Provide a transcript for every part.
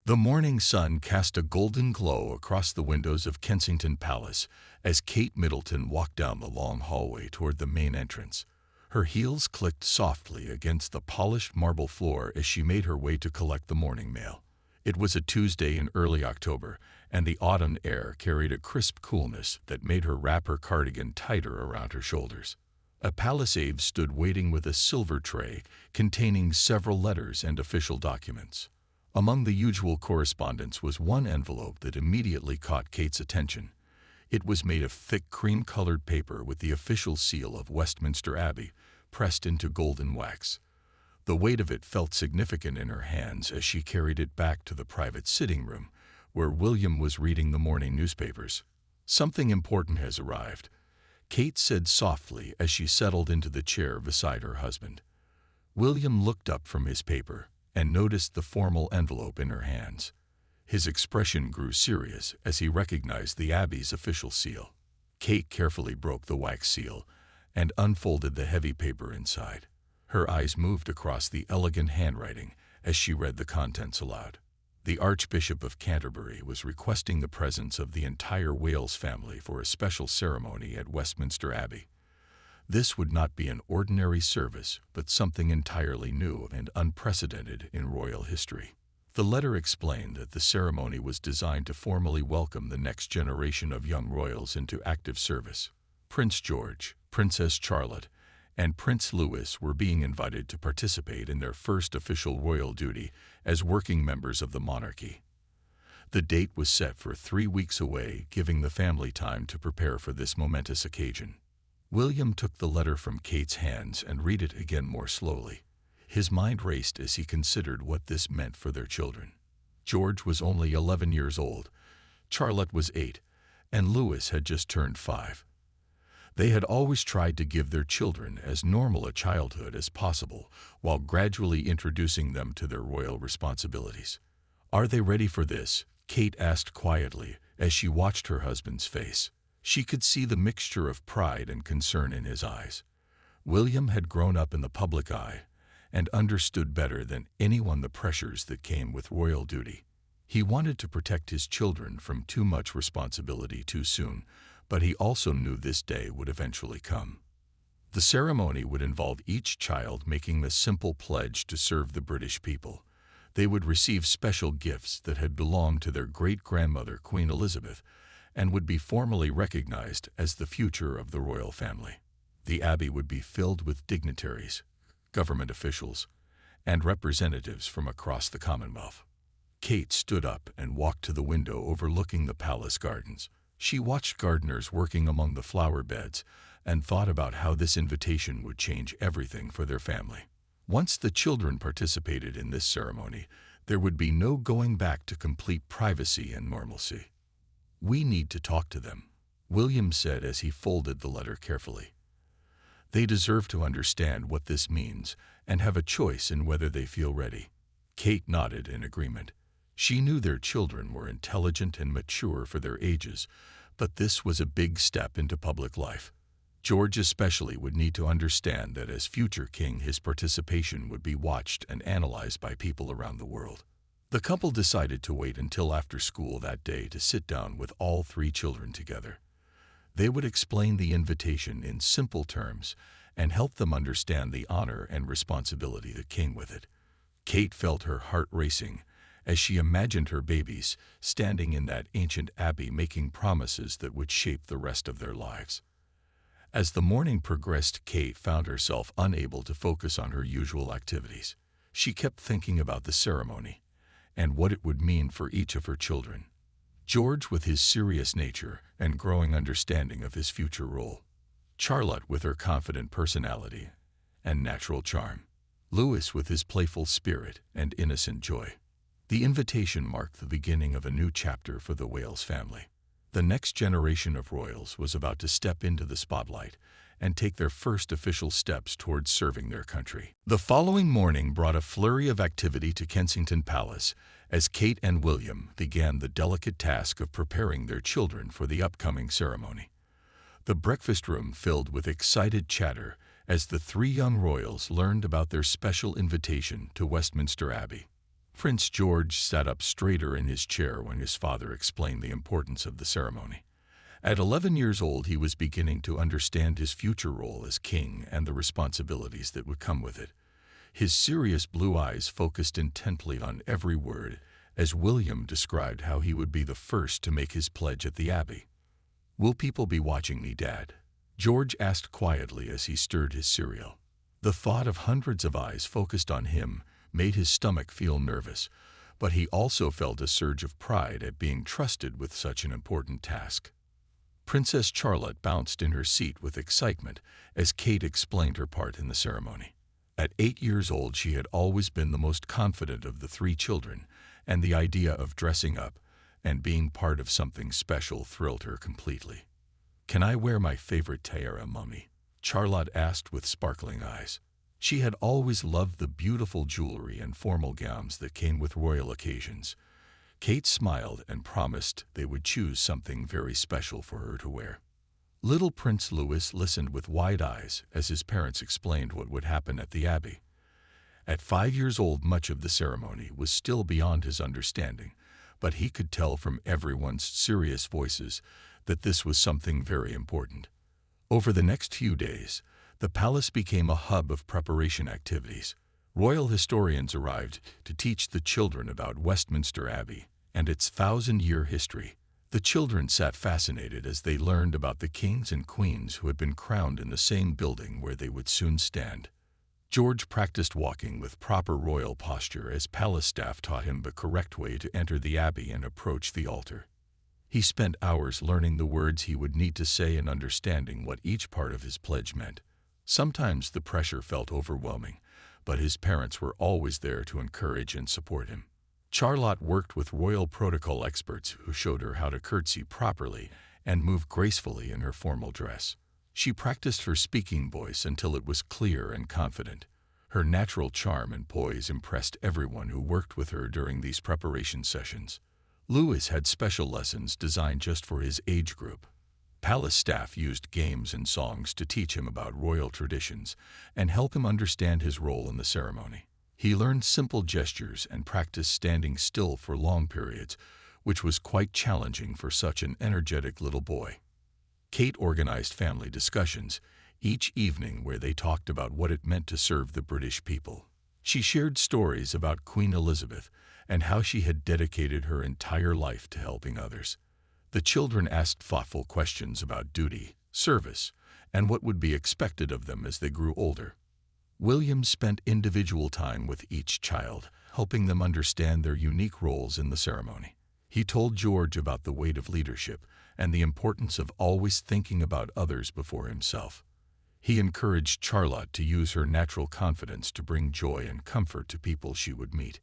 The morning sun cast a golden glow across the windows of Kensington Palace as Kate Middleton walked down the long hallway toward the main entrance. Her heels clicked softly against the polished marble floor as she made her way to collect the morning mail. It was a Tuesday in early October, and the autumn air carried a crisp coolness that made her wrap her cardigan tighter around her shoulders. A palisade stood waiting with a silver tray containing several letters and official documents. Among the usual correspondence was one envelope that immediately caught Kate's attention. It was made of thick cream-colored paper with the official seal of Westminster Abbey pressed into golden wax. The weight of it felt significant in her hands as she carried it back to the private sitting room, where William was reading the morning newspapers. "Something important has arrived," Kate said softly as she settled into the chair beside her husband. William looked up from his paper and noticed the formal envelope in her hands. His expression grew serious as he recognized the Abbey's official seal. Kate carefully broke the wax seal and unfolded the heavy paper inside. Her eyes moved across the elegant handwriting as she read the contents aloud. The Archbishop of Canterbury was requesting the presence of the entire Wales family for a special ceremony at Westminster Abbey. This would not be an ordinary service, but something entirely new and unprecedented in royal history. The letter explained that the ceremony was designed to formally welcome the next generation of young royals into active service. Prince George, Princess Charlotte, and Prince Louis were being invited to participate in their first official royal duty as working members of the monarchy. The date was set for 3 weeks away, giving the family time to prepare for this momentous occasion. William took the letter from Kate's hands and read it again more slowly. His mind raced as he considered what this meant for their children. George was only 11 years old, Charlotte was 8, and Louis had just turned 5. They had always tried to give their children as normal a childhood as possible while gradually introducing them to their royal responsibilities. "Are they ready for this?" Kate asked quietly as she watched her husband's face. She could see the mixture of pride and concern in his eyes. William had grown up in the public eye and understood better than anyone the pressures that came with royal duty. He wanted to protect his children from too much responsibility too soon, but he also knew this day would eventually come. The ceremony would involve each child making the simple pledge to serve the British people. They would receive special gifts that had belonged to their great-grandmother, Queen Elizabeth, and would be formally recognized as the future of the royal family. The Abbey would be filled with dignitaries, government officials, and representatives from across the Commonwealth. Kate stood up and walked to the window overlooking the palace gardens. She watched gardeners working among the flower beds and thought about how this invitation would change everything for their family. Once the children participated in this ceremony, there would be no going back to complete privacy and normalcy. "We need to talk to them," William said as he folded the letter carefully. "They deserve to understand what this means and have a choice in whether they feel ready." Kate nodded in agreement. She knew their children were intelligent and mature for their ages, but this was a big step into public life. George especially would need to understand that as future king, his participation would be watched and analyzed by people around the world. The couple decided to wait until after school that day to sit down with all 3 children together. They would explain the invitation in simple terms and help them understand the honor and responsibility that came with it. Kate felt her heart racing as she imagined her babies standing in that ancient abbey making promises that would shape the rest of their lives. As the morning progressed, Kate found herself unable to focus on her usual activities. She kept thinking about the ceremony and what it would mean for each of her children. George with his serious nature and growing understanding of his future role. Charlotte with her confident personality and natural charm. Louis with his playful spirit and innocent joy. The invitation marked the beginning of a new chapter for the Wales family. The next generation of royals was about to step into the spotlight and take their first official steps towards serving their country. The following morning brought a flurry of activity to Kensington Palace as Kate and William began the delicate task of preparing their children for the upcoming ceremony. The breakfast room filled with excited chatter as the 3 young royals learned about their special invitation to Westminster Abbey. Prince George sat up straighter in his chair when his father explained the importance of the ceremony. At 11 years old, he was beginning to understand his future role as king and the responsibilities that would come with it. His serious blue eyes focused intently on every word as William described how he would be the first to make his pledge at the Abbey. "Will people be watching me, Dad?" George asked quietly as he stirred his cereal. The thought of hundreds of eyes focused on him made his stomach feel nervous, but he also felt a surge of pride at being trusted with such an important task. Princess Charlotte bounced in her seat with excitement as Kate explained her part in the ceremony. At 8 years old, she had always been the most confident of the 3 children, and the idea of dressing up and being part of something special thrilled her completely. "Can I wear my favorite tiara, Mummy?" Charlotte asked with sparkling eyes. She had always loved the beautiful jewelry and formal gowns that came with royal occasions. Kate smiled and promised they would choose something very special for her to wear. Little Prince Louis listened with wide eyes as his parents explained what would happen at the Abbey. At 5 years old, much of the ceremony was still beyond his understanding, but he could tell from everyone's serious voices that this was something very important. Over the next few days, the palace became a hub of preparation activities. Royal historians arrived to teach the children about Westminster Abbey and its 1,000-year history. The children sat fascinated as they learned about the kings and queens who had been crowned in the same building where they would soon stand. George practiced walking with proper royal posture as palace staff taught him the correct way to enter the Abbey and approach the altar. He spent hours learning the words he would need to say and understanding what each part of his pledge meant. Sometimes the pressure felt overwhelming, but his parents were always there to encourage and support him. Charlotte worked with royal protocol experts who showed her how to curtsy properly and move gracefully in her formal dress. She practiced her speaking voice until it was clear and confident. Her natural charm and poise impressed everyone who worked with her during these preparation sessions. Louis had special lessons designed just for his age group. Palace staff used games and songs to teach him about royal traditions and help him understand his role in the ceremony. He learned simple gestures and practiced standing still for long periods, which was quite challenging for such an energetic little boy. Kate organized family discussions each evening where they talked about what it meant to serve the British people. She shared stories about Queen Elizabeth and how she had dedicated her entire life to helping others. The children asked thoughtful questions about duty, service, and what would be expected of them as they grew older. William spent individual time with each child, helping them understand their unique roles in the ceremony. He told George about the weight of leadership and the importance of always thinking about others before himself. He encouraged Charlotte to use her natural confidence to bring joy and comfort to people she would meet.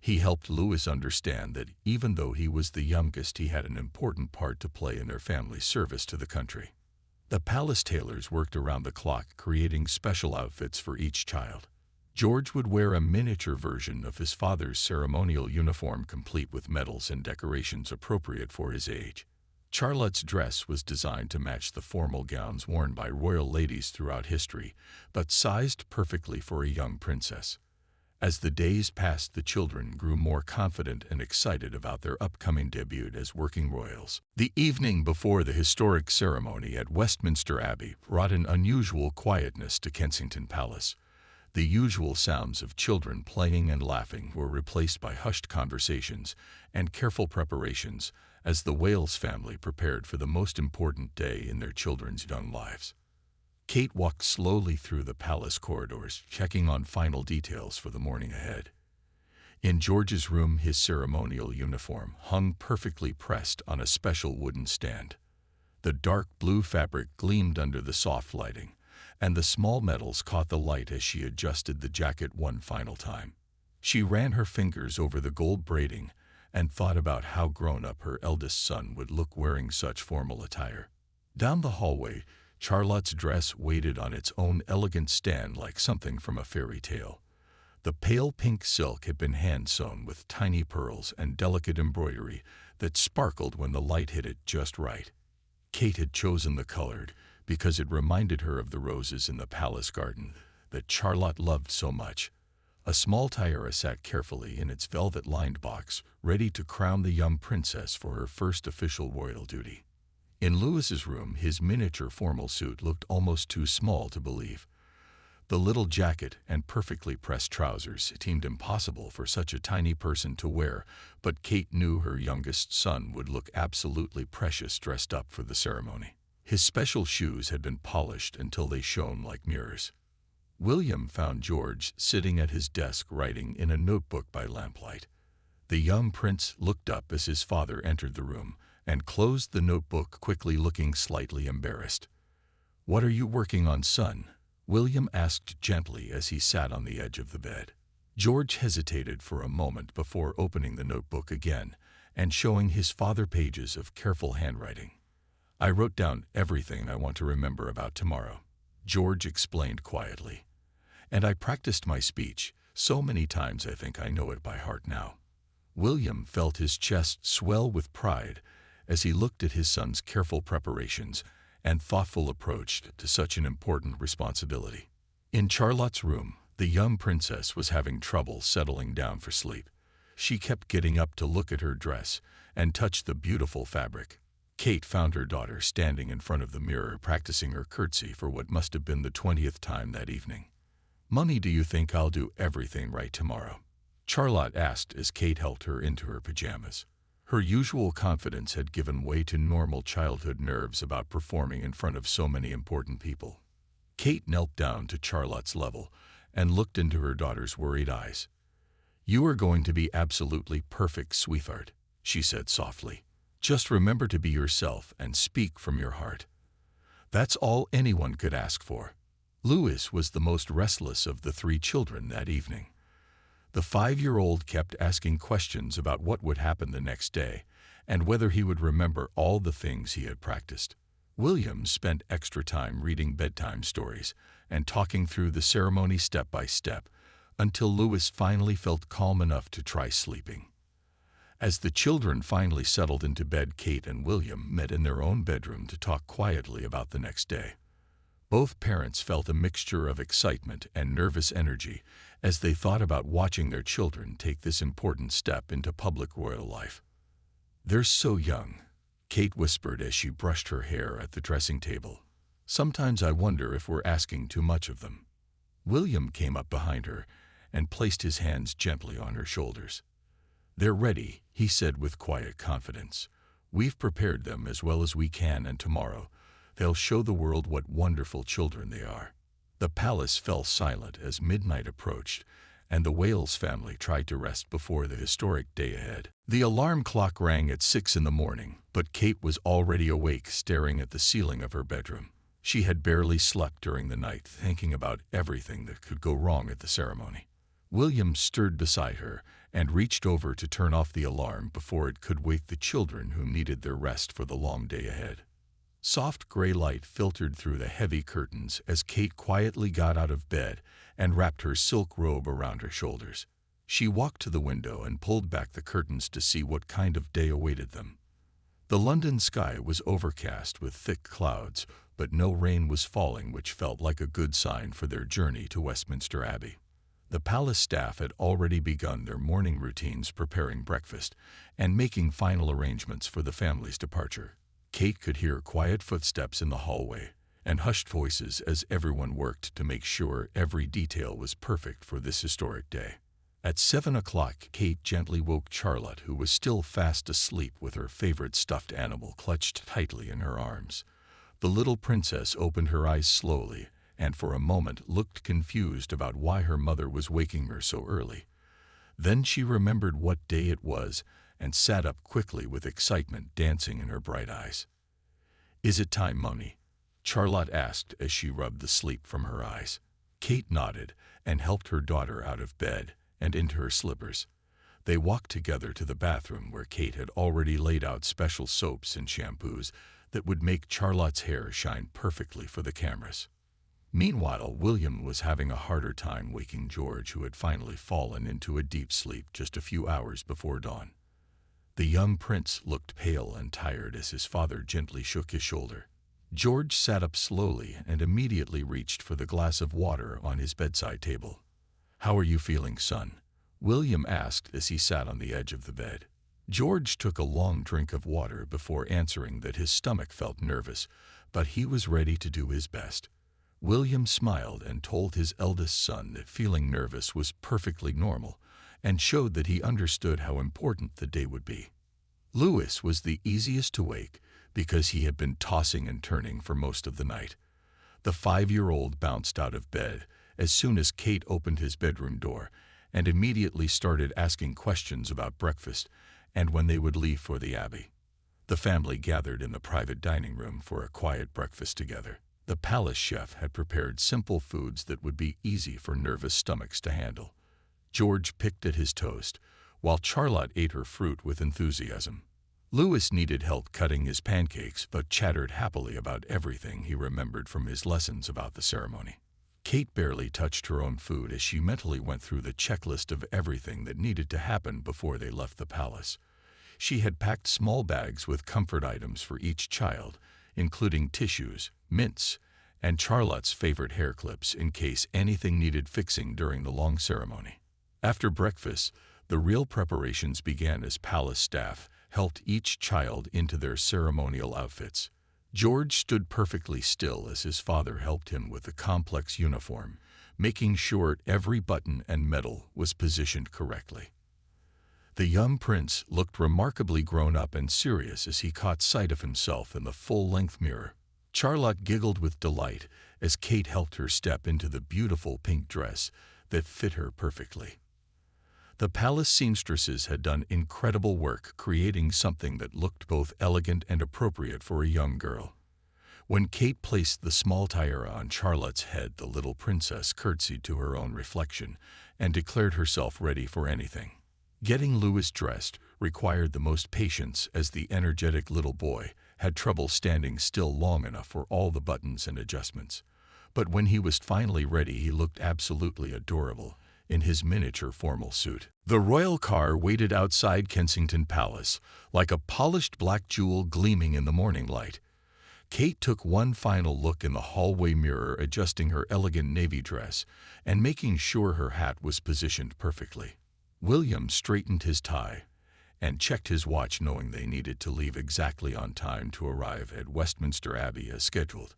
He helped Louis understand that even though he was the youngest, he had an important part to play in their family's service to the country. The palace tailors worked around the clock, creating special outfits for each child. George would wear a miniature version of his father's ceremonial uniform, complete with medals and decorations appropriate for his age. Charlotte's dress was designed to match the formal gowns worn by royal ladies throughout history, but sized perfectly for a young princess. As the days passed, the children grew more confident and excited about their upcoming debut as working royals. The evening before the historic ceremony at Westminster Abbey brought an unusual quietness to Kensington Palace. The usual sounds of children playing and laughing were replaced by hushed conversations and careful preparations as the Wales family prepared for the most important day in their children's young lives. Kate walked slowly through the palace corridors, checking on final details for the morning ahead. In George's room, his ceremonial uniform hung perfectly pressed on a special wooden stand. The dark blue fabric gleamed under the soft lighting, and the small medals caught the light as she adjusted the jacket one final time. She ran her fingers over the gold braiding and thought about how grown-up her eldest son would look wearing such formal attire. Down the hallway, Charlotte's dress waited on its own elegant stand like something from a fairy tale. The pale pink silk had been hand-sewn with tiny pearls and delicate embroidery that sparkled when the light hit it just right. Kate had chosen the color because it reminded her of the roses in the palace garden that Charlotte loved so much. A small tiara sat carefully in its velvet-lined box, ready to crown the young princess for her first official royal duty. In Louis's room, his miniature formal suit looked almost too small to believe. The little jacket and perfectly pressed trousers seemed impossible for such a tiny person to wear, but Kate knew her youngest son would look absolutely precious dressed up for the ceremony. His special shoes had been polished until they shone like mirrors. William found George sitting at his desk writing in a notebook by lamplight. The young prince looked up as his father entered the room and closed the notebook quickly, looking slightly embarrassed. "What are you working on, son?" William asked gently as he sat on the edge of the bed. George hesitated for a moment before opening the notebook again and showing his father pages of careful handwriting. "I wrote down everything I want to remember about tomorrow," George explained quietly. "And I practiced my speech so many times I think I know it by heart now." William felt his chest swell with pride as he looked at his son's careful preparations and thoughtful approach to such an important responsibility. In Charlotte's room, the young princess was having trouble settling down for sleep. She kept getting up to look at her dress and touch the beautiful fabric. Kate found her daughter standing in front of the mirror practicing her curtsy for what must have been the 20th time that evening. "Mummy, do you think I'll do everything right tomorrow?" Charlotte asked as Kate helped her into her pajamas. Her usual confidence had given way to normal childhood nerves about performing in front of so many important people. Kate knelt down to Charlotte's level and looked into her daughter's worried eyes. "You are going to be absolutely perfect, sweetheart," she said softly. "Just remember to be yourself and speak from your heart." That's all anyone could ask for. Louis was the most restless of the three children that evening. The 5-year-old kept asking questions about what would happen the next day and whether he would remember all the things he had practiced. William spent extra time reading bedtime stories and talking through the ceremony step by step until Louis finally felt calm enough to try sleeping. As the children finally settled into bed, Kate and William met in their own bedroom to talk quietly about the next day. Both parents felt a mixture of excitement and nervous energy as they thought about watching their children take this important step into public royal life. "They're so young," Kate whispered as she brushed her hair at the dressing table. "Sometimes I wonder if we're asking too much of them." William came up behind her and placed his hands gently on her shoulders. "They're ready," he said with quiet confidence. "We've prepared them as well as we can, and tomorrow they'll show the world what wonderful children they are." The palace fell silent as midnight approached, and the Wales family tried to rest before the historic day ahead. The alarm clock rang at 6 in the morning, but Kate was already awake, staring at the ceiling of her bedroom. She had barely slept during the night, thinking about everything that could go wrong at the ceremony. William stirred beside her and reached over to turn off the alarm before it could wake the children who needed their rest for the long day ahead. Soft gray light filtered through the heavy curtains as Kate quietly got out of bed and wrapped her silk robe around her shoulders. She walked to the window and pulled back the curtains to see what kind of day awaited them. The London sky was overcast with thick clouds, but no rain was falling, which felt like a good sign for their journey to Westminster Abbey. The palace staff had already begun their morning routines, preparing breakfast and making final arrangements for the family's departure. Kate could hear quiet footsteps in the hallway and hushed voices as everyone worked to make sure every detail was perfect for this historic day. At 7 o'clock, Kate gently woke Charlotte, who was still fast asleep with her favorite stuffed animal clutched tightly in her arms. The little princess opened her eyes slowly and for a moment looked confused about why her mother was waking her so early. Then she remembered what day it was and sat up quickly with excitement dancing in her bright eyes. "Is it time, Mummy?" Charlotte asked as she rubbed the sleep from her eyes. Kate nodded and helped her daughter out of bed and into her slippers. They walked together to the bathroom where Kate had already laid out special soaps and shampoos that would make Charlotte's hair shine perfectly for the cameras. Meanwhile, William was having a harder time waking George, who had finally fallen into a deep sleep just a few hours before dawn. The young prince looked pale and tired as his father gently shook his shoulder. George sat up slowly and immediately reached for the glass of water on his bedside table. "How are you feeling, son?" William asked as he sat on the edge of the bed. George took a long drink of water before answering that his stomach felt nervous, but he was ready to do his best. William smiled and told his eldest son that feeling nervous was perfectly normal, and showed that he understood how important the day would be. Louis was the easiest to wake because he had been tossing and turning for most of the night. The 5-year-old bounced out of bed as soon as Kate opened his bedroom door and immediately started asking questions about breakfast and when they would leave for the Abbey. The family gathered in the private dining room for a quiet breakfast together. The palace chef had prepared simple foods that would be easy for nervous stomachs to handle. George picked at his toast, while Charlotte ate her fruit with enthusiasm. Louis needed help cutting his pancakes, but chattered happily about everything he remembered from his lessons about the ceremony. Kate barely touched her own food as she mentally went through the checklist of everything that needed to happen before they left the palace. She had packed small bags with comfort items for each child, including tissues, mints, and Charlotte's favorite hair clips in case anything needed fixing during the long ceremony. After breakfast, the real preparations began as palace staff helped each child into their ceremonial outfits. George stood perfectly still as his father helped him with the complex uniform, making sure every button and medal was positioned correctly. The young prince looked remarkably grown up and serious as he caught sight of himself in the full-length mirror. Charlotte giggled with delight as Kate helped her step into the beautiful pink dress that fit her perfectly. The palace seamstresses had done incredible work creating something that looked both elegant and appropriate for a young girl. When Kate placed the small tiara on Charlotte's head, the little princess curtsied to her own reflection and declared herself ready for anything. Getting Louis dressed required the most patience as the energetic little boy had trouble standing still long enough for all the buttons and adjustments. But when he was finally ready, he looked absolutely adorable in his miniature formal suit. The royal car waited outside Kensington Palace, like a polished black jewel gleaming in the morning light. Kate took one final look in the hallway mirror, adjusting her elegant navy dress and making sure her hat was positioned perfectly. William straightened his tie and checked his watch, knowing they needed to leave exactly on time to arrive at Westminster Abbey as scheduled.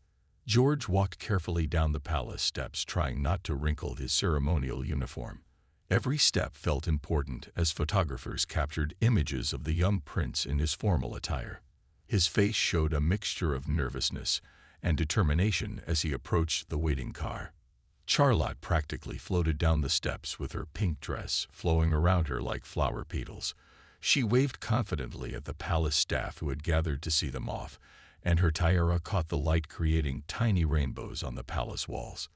George walked carefully down the palace steps, trying not to wrinkle his ceremonial uniform. Every step felt important as photographers captured images of the young prince in his formal attire. His face showed a mixture of nervousness and determination as he approached the waiting car. Charlotte practically floated down the steps with her pink dress flowing around her like flower petals. She waved confidently at the palace staff who had gathered to see them off, and her tiara caught the light, creating tiny rainbows on the palace walls.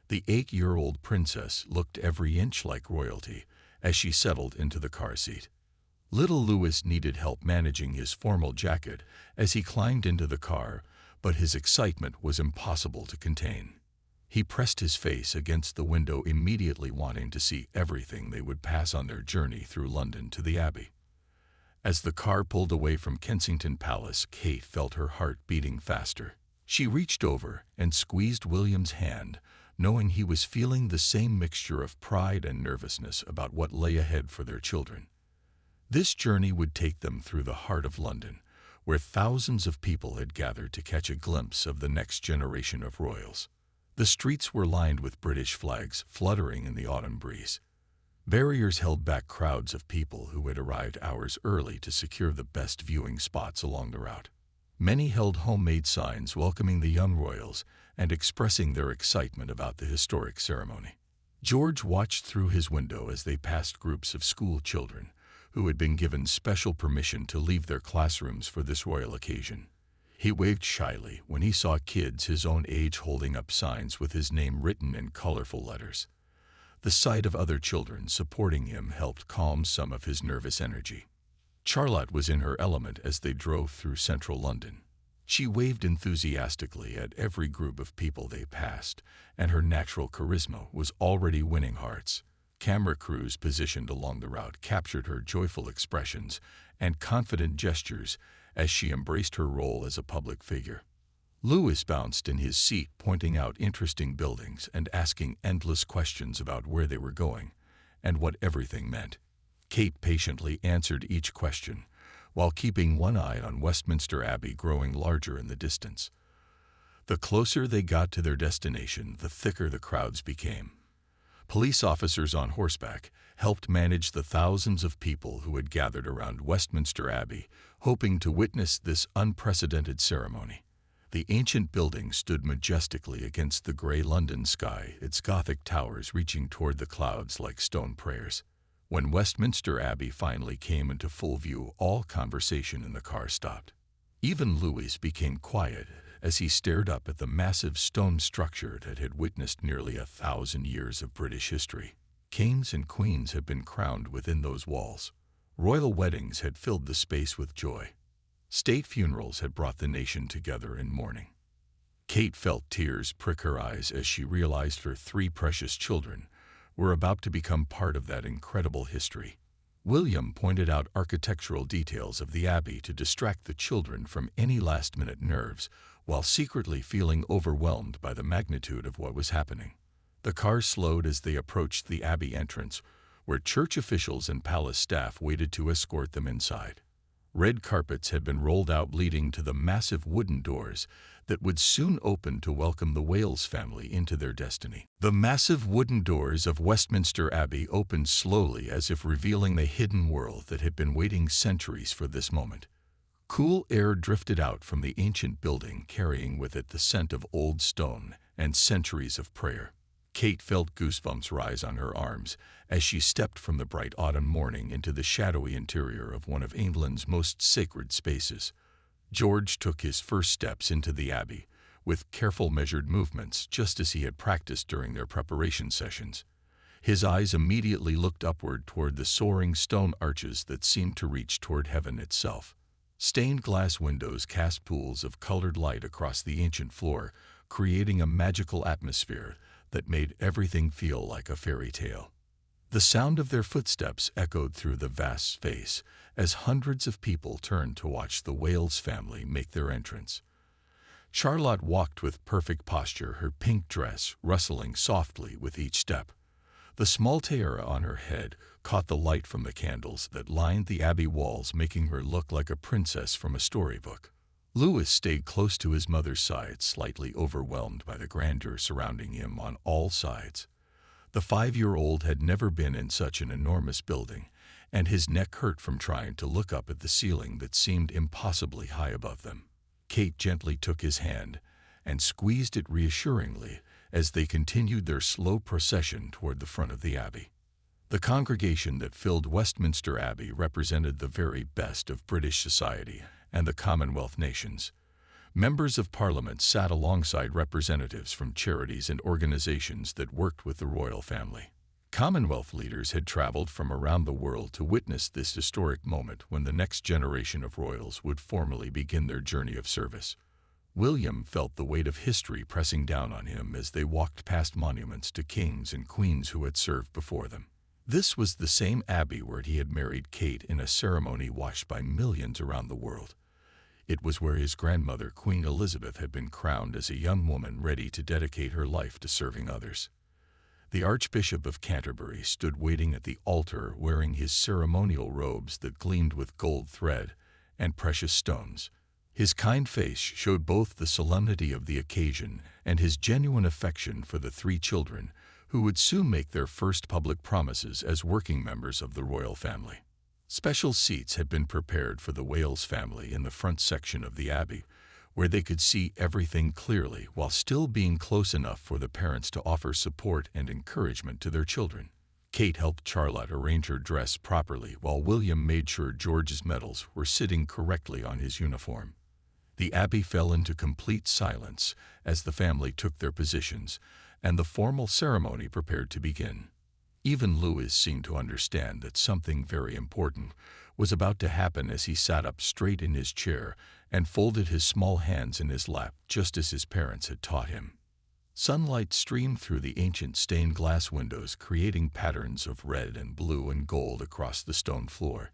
The 8-year-old princess looked every inch like royalty as she settled into the car seat. Little Louis needed help managing his formal jacket as he climbed into the car, but his excitement was impossible to contain. He pressed his face against the window, immediately wanting to see everything they would pass on their journey through London to the Abbey. As the car pulled away from Kensington Palace, Kate felt her heart beating faster. She reached over and squeezed William's hand, knowing he was feeling the same mixture of pride and nervousness about what lay ahead for their children. This journey would take them through the heart of London, where thousands of people had gathered to catch a glimpse of the next generation of royals. The streets were lined with British flags fluttering in the autumn breeze. Barriers held back crowds of people who had arrived hours early to secure the best viewing spots along the route. Many held homemade signs welcoming the young royals and expressing their excitement about the historic ceremony. George watched through his window as they passed groups of school children who had been given special permission to leave their classrooms for this royal occasion. He waved shyly when he saw kids his own age holding up signs with his name written in colorful letters. The sight of other children supporting him helped calm some of his nervous energy. Charlotte was in her element as they drove through central London. She waved enthusiastically at every group of people they passed, and her natural charisma was already winning hearts. Camera crews positioned along the route captured her joyful expressions and confident gestures as she embraced her role as a public figure. Lewis bounced in his seat, pointing out interesting buildings and asking endless questions about where they were going and what everything meant. Kate patiently answered each question, while keeping one eye on Westminster Abbey growing larger in the distance. The closer they got to their destination, the thicker the crowds became. Police officers on horseback helped manage the thousands of people who had gathered around Westminster Abbey, hoping to witness this unprecedented ceremony. The ancient building stood majestically against the gray London sky, its Gothic towers reaching toward the clouds like stone prayers. When Westminster Abbey finally came into full view, all conversation in the car stopped. Even Louis became quiet as he stared up at the massive stone structure that had witnessed nearly 1,000 years of British history. Kings and queens had been crowned within those walls. Royal weddings had filled the space with joy. State funerals had brought the nation together in mourning. Kate felt tears prick her eyes as she realized her 3 precious children were about to become part of that incredible history. William pointed out architectural details of the Abbey to distract the children from any last-minute nerves, while secretly feeling overwhelmed by the magnitude of what was happening. The car slowed as they approached the Abbey entrance, where church officials and palace staff waited to escort them inside. Red carpets had been rolled out, leading to the massive wooden doors that would soon open to welcome the Wales family into their destiny. The massive wooden doors of Westminster Abbey opened slowly, as if revealing the hidden world that had been waiting centuries for this moment. Cool air drifted out from the ancient building, carrying with it the scent of old stone and centuries of prayer. Kate felt goosebumps rise on her arms as she stepped from the bright autumn morning into the shadowy interior of one of England's most sacred spaces. George took his first steps into the Abbey, with careful measured movements, just as he had practiced during their preparation sessions. His eyes immediately looked upward toward the soaring stone arches that seemed to reach toward heaven itself. Stained glass windows cast pools of colored light across the ancient floor, creating a magical atmosphere that made everything feel like a fairy tale. The sound of their footsteps echoed through the vast space as hundreds of people turned to watch the Wales family make their entrance. Charlotte walked with perfect posture, her pink dress rustling softly with each step. The small tiara on her head caught the light from the candles that lined the Abbey walls, making her look like a princess from a storybook. Louis stayed close to his mother's side, slightly overwhelmed by the grandeur surrounding him on all sides. The 5-year-old had never been in such an enormous building, and his neck hurt from trying to look up at the ceiling that seemed impossibly high above them. Kate gently took his hand and squeezed it reassuringly as they continued their slow procession toward the front of the Abbey. The congregation that filled Westminster Abbey represented the very best of British society and the Commonwealth nations. Members of Parliament sat alongside representatives from charities and organizations that worked with the royal family. Commonwealth leaders had traveled from around the world to witness this historic moment when the next generation of royals would formally begin their journey of service. William felt the weight of history pressing down on him as they walked past monuments to kings and queens who had served before them. This was the same Abbey where he had married Kate in a ceremony watched by millions around the world. It was where his grandmother, Queen Elizabeth, had been crowned as a young woman ready to dedicate her life to serving others. The Archbishop of Canterbury stood waiting at the altar, wearing his ceremonial robes that gleamed with gold thread and precious stones. His kind face showed both the solemnity of the occasion and his genuine affection for the 3 children who would soon make their first public promises as working members of the royal family. Special seats had been prepared for the Wales family in the front section of the Abbey, where they could see everything clearly while still being close enough for the parents to offer support and encouragement to their children. Kate helped Charlotte arrange her dress properly, while William made sure George's medals were sitting correctly on his uniform. The Abbey fell into complete silence as the family took their positions, and the formal ceremony prepared to begin. Even Louis seemed to understand that something very important was about to happen as he sat up straight in his chair and folded his small hands in his lap, just as his parents had taught him. Sunlight streamed through the ancient stained glass windows, creating patterns of red and blue and gold across the stone floor.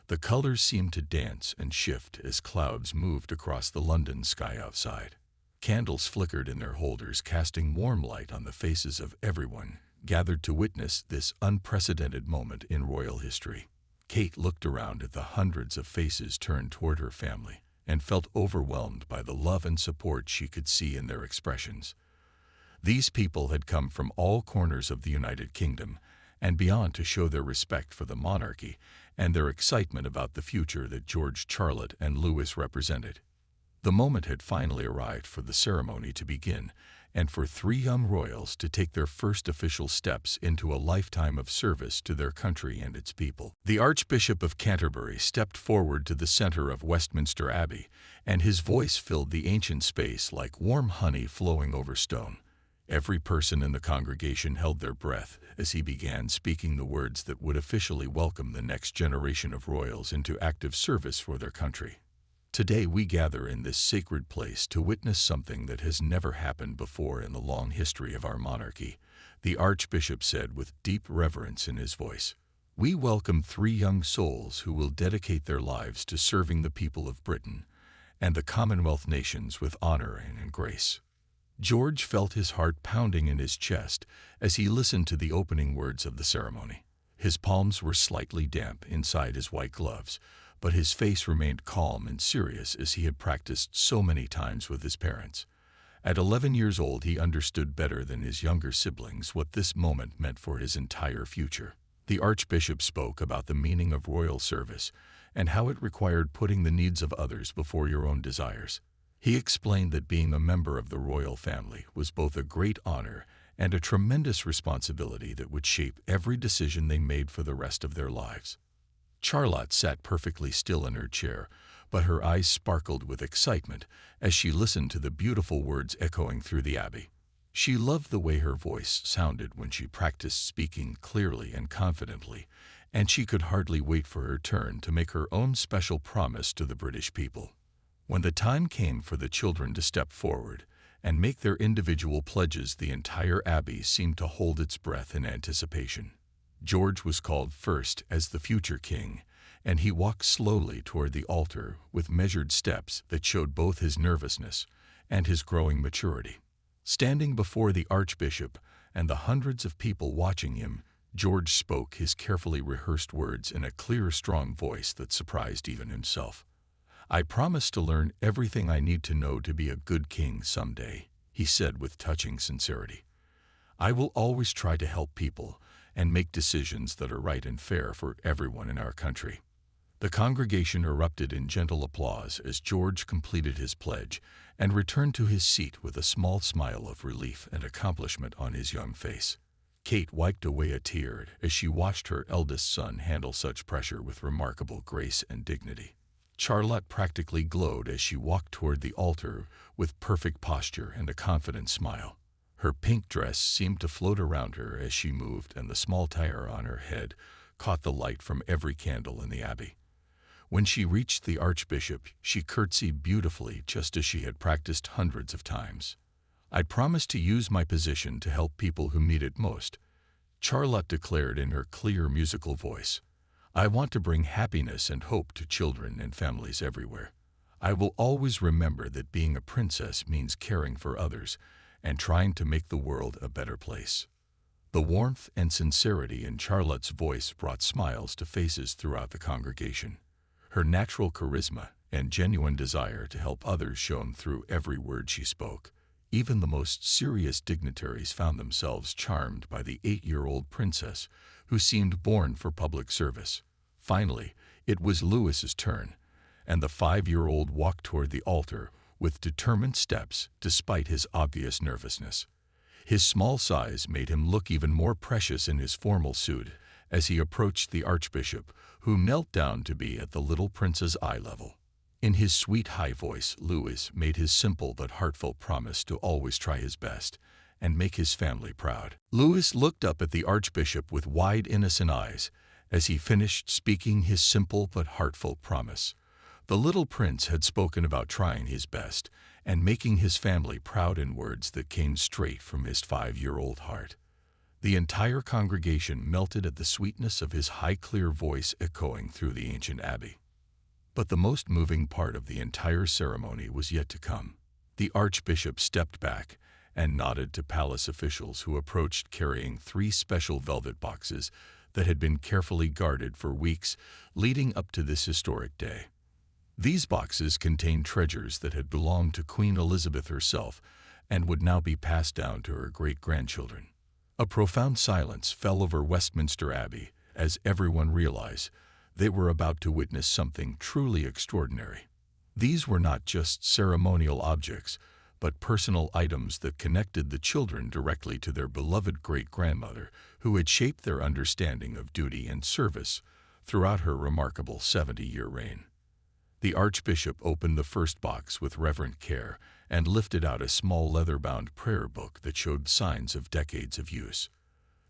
The colors seemed to dance and shift as clouds moved across the London sky outside. Candles flickered in their holders, casting warm light on the faces of everyone gathered to witness this unprecedented moment in royal history. Kate looked around at the hundreds of faces turned toward her family and felt overwhelmed by the love and support she could see in their expressions. These people had come from all corners of the United Kingdom and beyond to show their respect for the monarchy and their excitement about the future that George, Charlotte, and Louis represented. The moment had finally arrived for the ceremony to begin, and for three young royals to take their first official steps into a lifetime of service to their country and its people. The Archbishop of Canterbury stepped forward to the center of Westminster Abbey, and his voice filled the ancient space like warm honey flowing over stone. Every person in the congregation held their breath as he began speaking the words that would officially welcome the next generation of royals into active service for their country. Today we gather in this sacred place to witness something that has never happened before in the long history of our monarchy, the Archbishop said with deep reverence in his voice. We welcome three young souls who will dedicate their lives to serving the people of Britain and the Commonwealth nations with honor and grace. George felt his heart pounding in his chest as he listened to the opening words of the ceremony. His palms were slightly damp inside his white gloves, but his face remained calm and serious as he had practiced so many times with his parents. At 11 years old, he understood better than his younger siblings what this moment meant for his entire future. The Archbishop spoke about the meaning of royal service and how it required putting the needs of others before your own desires. He explained that being a member of the royal family was both a great honor and a tremendous responsibility that would shape every decision they made for the rest of their lives. Charlotte sat perfectly still in her chair, but her eyes sparkled with excitement as she listened to the beautiful words echoing through the Abbey. She loved the way her voice sounded when she practiced speaking clearly and confidently, and she could hardly wait for her turn to make her own special promise to the British people. When the time came for the children to step forward and make their individual pledges, the entire Abbey seemed to hold its breath in anticipation. George was called first as the future king, and he walked slowly toward the altar with measured steps that showed both his nervousness and his growing maturity. Standing before the Archbishop and the hundreds of people watching him, George spoke his carefully rehearsed words in a clear, strong voice that surprised even himself. I promise to learn everything I need to know to be a good king someday, he said with touching sincerity. I will always try to help people and make decisions that are right and fair for everyone in our country. The congregation erupted in gentle applause as George completed his pledge and returned to his seat with a small smile of relief and accomplishment on his young face. Kate wiped away a tear as she watched her eldest son handle such pressure with remarkable grace and dignity. Charlotte practically glowed as she walked toward the altar with perfect posture and a confident smile. Her pink dress seemed to float around her as she moved, and the small tiara on her head caught the light from every candle in the Abbey. When she reached the Archbishop, she curtsied beautifully, just as she had practiced hundreds of times. I promise to use my position to help people who need it most, Charlotte declared in her clear musical voice. I want to bring happiness and hope to children and families everywhere. I will always remember that being a princess means caring for others and trying to make the world a better place. The warmth and sincerity in Charlotte's voice brought smiles to faces throughout the congregation. Her natural charisma and genuine desire to help others shone through every word she spoke. Even the most serious dignitaries found themselves charmed by the 8-year-old princess who seemed born for public service. Finally, it was Louis's turn, and the 5-year-old walked toward the altar with determined steps despite his obvious nervousness. His small size made him look even more precious in his formal suit as he approached the Archbishop, who knelt down to be at the little prince's eye level. In his sweet high voice, Louis made his simple but heartfelt promise to always try his best and make his family proud. Louis looked up at the Archbishop with wide, innocent eyes as he finished speaking his simple but heartfelt promise. The little prince had spoken about trying his best and making his family proud in words that came straight from his 5-year-old heart. The entire congregation melted at the sweetness of his high, clear voice echoing through the ancient Abbey. But the most moving part of the entire ceremony was yet to come. The Archbishop stepped back and nodded to palace officials who approached carrying 3 special velvet boxes that had been carefully guarded for weeks leading up to this historic day. These boxes contained treasures that had belonged to Queen Elizabeth herself and would now be passed down to her great-grandchildren. A profound silence fell over Westminster Abbey as everyone realized they were about to witness something truly extraordinary. These were not just ceremonial objects, but personal items that connected the children directly to their beloved great-grandmother, who had shaped their understanding of duty and service throughout her remarkable 70-year reign. The Archbishop opened the first box with reverent care and lifted out a small leather-bound prayer book that showed signs of decades of use.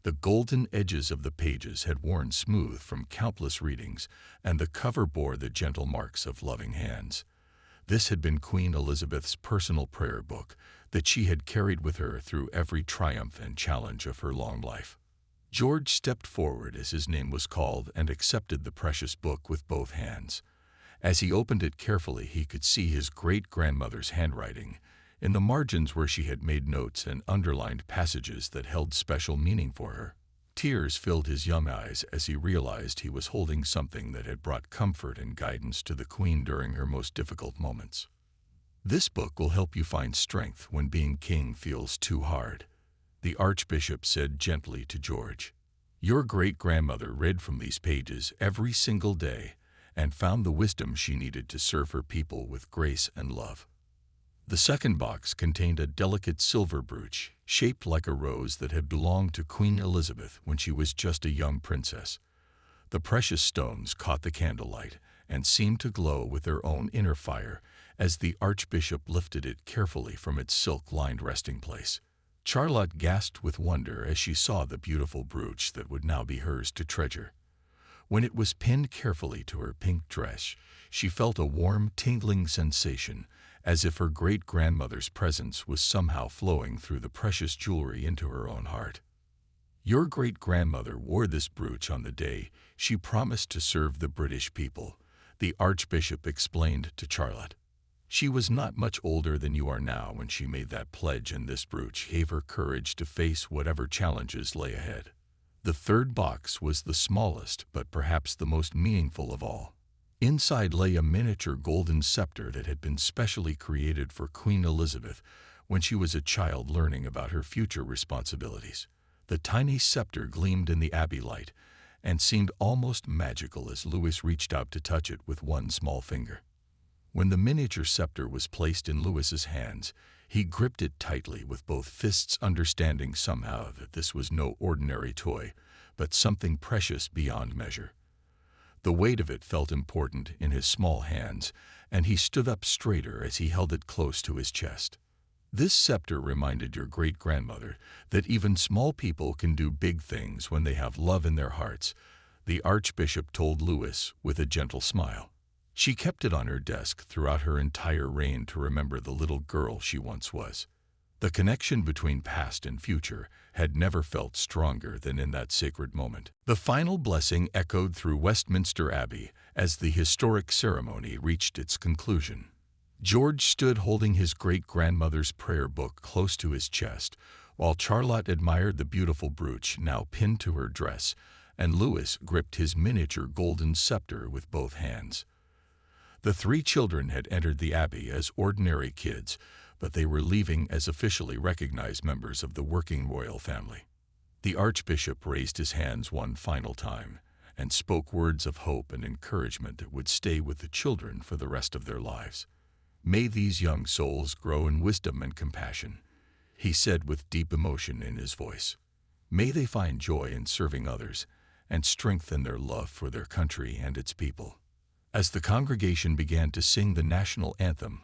The golden edges of the pages had worn smooth from countless readings, and the cover bore the gentle marks of loving hands. This had been Queen Elizabeth's personal prayer book that she had carried with her through every triumph and challenge of her long life. George stepped forward as his name was called and accepted the precious book with both hands. As he opened it carefully, he could see his great-grandmother's handwriting in the margins where she had made notes and underlined passages that held special meaning for her. Tears filled his young eyes as he realized he was holding something that had brought comfort and guidance to the Queen during her most difficult moments. "This book will help you find strength when being king feels too hard," the Archbishop said gently to George. "Your great-grandmother read from these pages every single day and found the wisdom she needed to serve her people with grace and love." The second box contained a delicate silver brooch shaped like a rose that had belonged to Queen Elizabeth when she was just a young princess. The precious stones caught the candlelight and seemed to glow with their own inner fire as the Archbishop lifted it carefully from its silk-lined resting place. Charlotte gasped with wonder as she saw the beautiful brooch that would now be hers to treasure. When it was pinned carefully to her pink dress, she felt a warm, tingling sensation, as if her great-grandmother's presence was somehow flowing through the precious jewelry into her own heart. "Your great-grandmother wore this brooch on the day she promised to serve the British people," the Archbishop explained to Charlotte. "She was not much older than you are now when she made that pledge, and this brooch gave her courage to face whatever challenges lay ahead." The third box was the smallest, but perhaps the most meaningful of all. Inside lay a miniature golden scepter that had been specially created for Queen Elizabeth when she was a child learning about her future responsibilities. The tiny scepter gleamed in the Abbey light and seemed almost magical as Louis reached out to touch it with one small finger. When the miniature scepter was placed in Louis's hands, he gripped it tightly with both fists, understanding somehow that this was no ordinary toy, but something precious beyond measure. The weight of it felt important in his small hands, and he stood up straighter as he held it close to his chest. "This scepter reminded your great-grandmother that even small people can do big things when they have love in their hearts," the Archbishop told Louis with a gentle smile. She kept it on her desk throughout her entire reign to remember the little girl she once was. The connection between past and future had never felt stronger than in that sacred moment. The final blessing echoed through Westminster Abbey as the historic ceremony reached its conclusion. George stood holding his great-grandmother's prayer book close to his chest, while Charlotte admired the beautiful brooch now pinned to her dress, and Louis gripped his miniature golden scepter with both hands. The 3 children had entered the Abbey as ordinary kids, but they were leaving as officially recognized members of the working royal family. The Archbishop raised his hands one final time and spoke words of hope and encouragement that would stay with the children for the rest of their lives. "May these young souls grow in wisdom and compassion," he said with deep emotion in his voice. "May they find joy in serving others and strengthen their love for their country and its people." As the congregation began to sing the national anthem,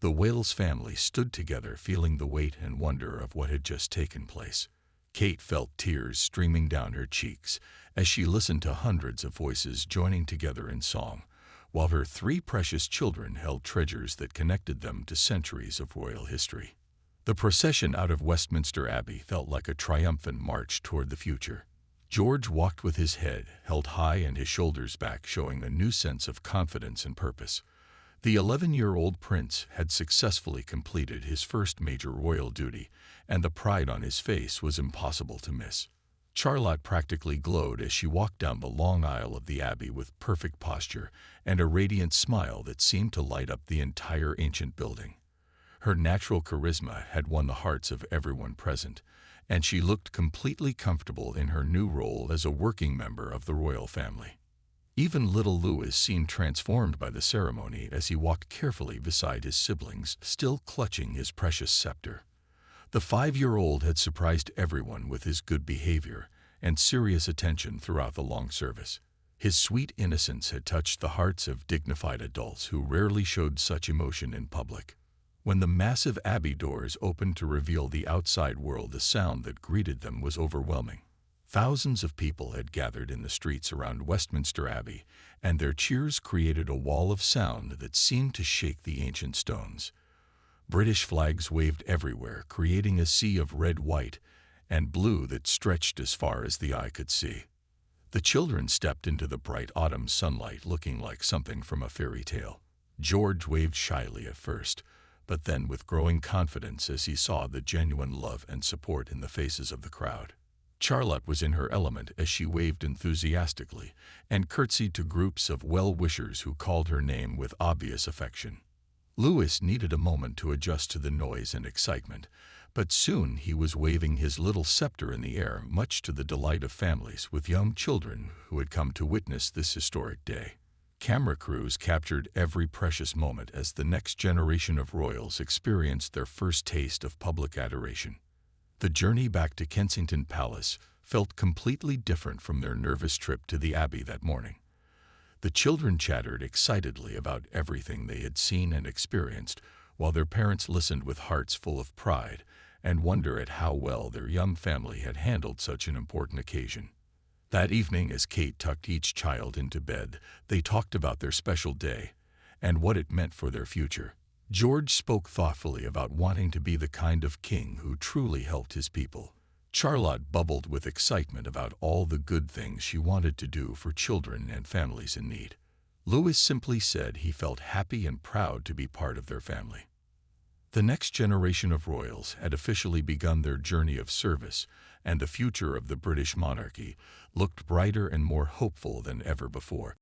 the Wales family stood together, feeling the weight and wonder of what had just taken place. Kate felt tears streaming down her cheeks as she listened to hundreds of voices joining together in song, while her 3 precious children held treasures that connected them to centuries of royal history. The procession out of Westminster Abbey felt like a triumphant march toward the future. George walked with his head held high and his shoulders back, showing a new sense of confidence and purpose. The 11-year-old prince had successfully completed his first major royal duty, and the pride on his face was impossible to miss. Charlotte practically glowed as she walked down the long aisle of the Abbey with perfect posture and a radiant smile that seemed to light up the entire ancient building. Her natural charisma had won the hearts of everyone present, and she looked completely comfortable in her new role as a working member of the royal family. Even little Louis seemed transformed by the ceremony as he walked carefully beside his siblings, still clutching his precious scepter. The 5-year-old had surprised everyone with his good behavior and serious attention throughout the long service. His sweet innocence had touched the hearts of dignified adults who rarely showed such emotion in public. When the massive Abbey doors opened to reveal the outside world, the sound that greeted them was overwhelming. Thousands of people had gathered in the streets around Westminster Abbey, and their cheers created a wall of sound that seemed to shake the ancient stones. British flags waved everywhere, creating a sea of red, white, and blue that stretched as far as the eye could see. The children stepped into the bright autumn sunlight looking like something from a fairy tale. George waved shyly at first, but then with growing confidence as he saw the genuine love and support in the faces of the crowd. Charlotte was in her element as she waved enthusiastically and curtsied to groups of well-wishers who called her name with obvious affection. Louis needed a moment to adjust to the noise and excitement, but soon he was waving his little scepter in the air, much to the delight of families with young children who had come to witness this historic day. Camera crews captured every precious moment as the next generation of royals experienced their first taste of public adoration. The journey back to Kensington Palace felt completely different from their nervous trip to the Abbey that morning. The children chattered excitedly about everything they had seen and experienced, while their parents listened with hearts full of pride and wonder at how well their young family had handled such an important occasion. That evening, as Kate tucked each child into bed, they talked about their special day and what it meant for their future. George spoke thoughtfully about wanting to be the kind of king who truly helped his people. Charlotte bubbled with excitement about all the good things she wanted to do for children and families in need. Louis simply said he felt happy and proud to be part of their family. The next generation of royals had officially begun their journey of service, and the future of the British monarchy looked brighter and more hopeful than ever before.